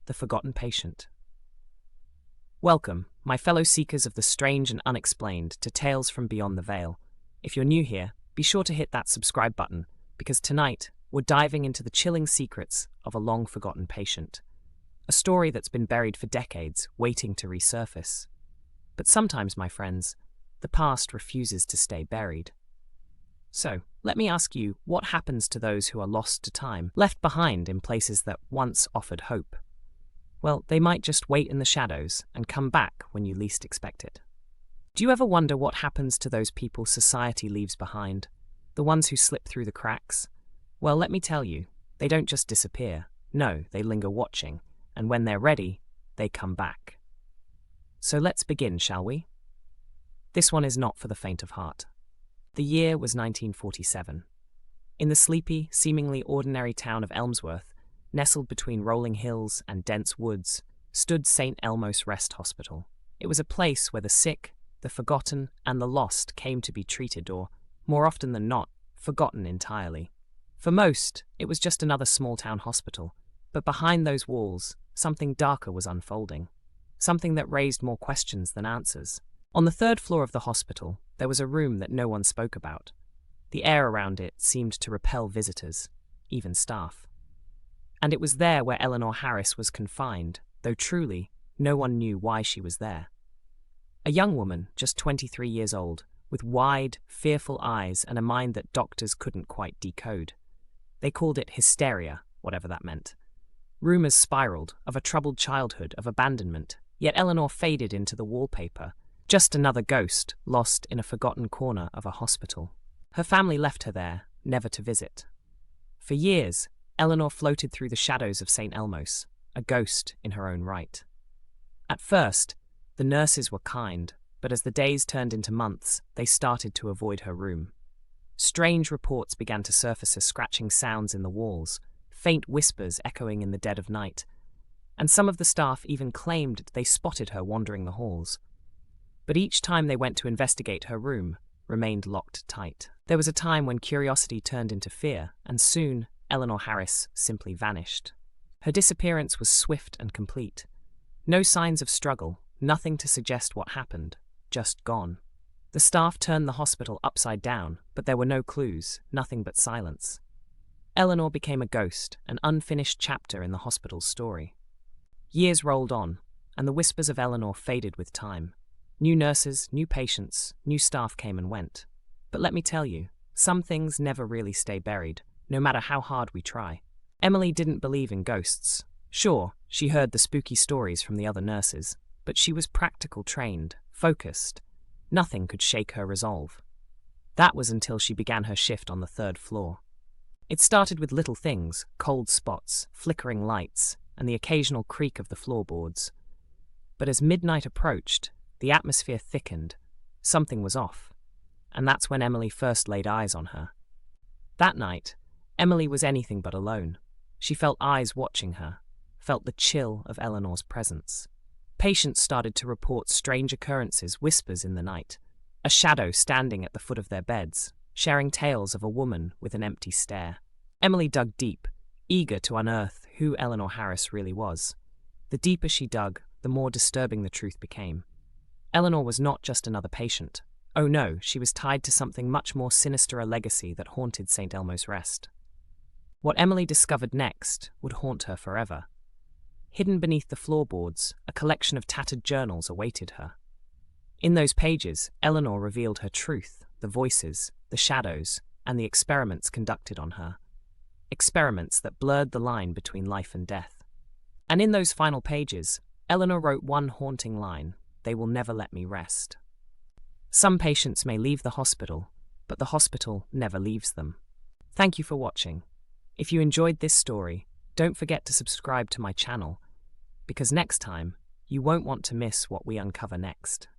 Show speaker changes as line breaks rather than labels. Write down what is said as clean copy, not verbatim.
the forgotten patient. Welcome, my fellow seekers of the strange and unexplained, to Tales from Beyond the Veil. If you're new here, be sure to hit that subscribe button, because tonight we're diving into the chilling secrets of a long-forgotten patient. A story that's been buried for decades, waiting to resurface. But sometimes, my friends, the past refuses to stay buried. So, let me ask you, what happens to those who are lost to time, left behind in places that once offered hope? Well, they might just wait in the shadows and come back when you least expect it. Do you ever wonder what happens to those people society leaves behind? The ones who slip through the cracks? Well, let me tell you, they don't just disappear. No, they linger watching, and when they're ready, they come back. So let's begin, shall we? This one is not for the faint of heart. The year was 1947. In the sleepy, seemingly ordinary town of Elmsworth, nestled between rolling hills and dense woods, stood St. Elmo's Rest Hospital. It was a place where the sick, the forgotten, and the lost came to be treated or, more often than not, forgotten entirely. For most, it was just another small-town hospital, but behind those walls, something darker was unfolding. Something that raised more questions than answers. On the third floor of the hospital, there was a room that no one spoke about. The air around it seemed to repel visitors, even staff. And it was there where Eleanor Harris was confined, though truly, no one knew why she was there. A young woman, just 23 years old, with wide, fearful eyes and a mind that doctors couldn't quite decode. They called it hysteria, whatever that meant. Rumors spiraled of a troubled childhood, of abandonment, yet Eleanor faded into the wallpaper, just another ghost lost in a forgotten corner of a hospital. Her family left her there, never to visit. For years, Eleanor floated through the shadows of St. Elmo's, a ghost in her own right. At first, the nurses were kind, but as the days turned into months, they started to avoid her room. Strange reports began to surface as scratching sounds in the walls, faint whispers echoing in the dead of night, and some of the staff even claimed they spotted her wandering the halls. But each time they went to investigate, her room remained locked tight. There was a time when curiosity turned into fear, and soon Eleanor Harris simply vanished. Her disappearance was swift and complete. No signs of struggle, nothing to suggest what happened, just gone. The staff turned the hospital upside down, but there were no clues, nothing but silence. Eleanor became a ghost, an unfinished chapter in the hospital's story. Years rolled on, and the whispers of Eleanor faded with time. New nurses, new patients, new staff came and went. But let me tell you, some things never really stay buried, no matter how hard we try. Emily didn't believe in ghosts. Sure, she heard the spooky stories from the other nurses, but she was practical trained, focused. Nothing could shake her resolve. That was until she began her shift on the third floor. It started with little things, cold spots, flickering lights, and the occasional creak of the floorboards. But as midnight approached, the atmosphere thickened. Something was off. And that's when Emily first laid eyes on her. That night, Emily was anything but alone. She felt eyes watching her, felt the chill of Eleanor's presence. Patients started to report strange occurrences, whispers in the night, a shadow standing at the foot of their beds, sharing tales of a woman with an empty stare. Emily dug deep, eager to unearth who Eleanor Harris really was. The deeper she dug, the more disturbing the truth became. Eleanor was not just another patient. Oh no, she was tied to something much more sinister, a legacy that haunted St. Elmo's Rest. What Emily discovered next would haunt her forever. Hidden beneath the floorboards, a collection of tattered journals awaited her. In those pages, Eleanor revealed her truth, the voices, the shadows, and the experiments conducted on her. Experiments that blurred the line between life and death. And in those final pages, Eleanor wrote one haunting line: "They will never let me rest." Some patients may leave the hospital, but the hospital never leaves them. Thank you for watching. If you enjoyed this story, don't forget to subscribe to my channel, because next time, you won't want to miss what we uncover next.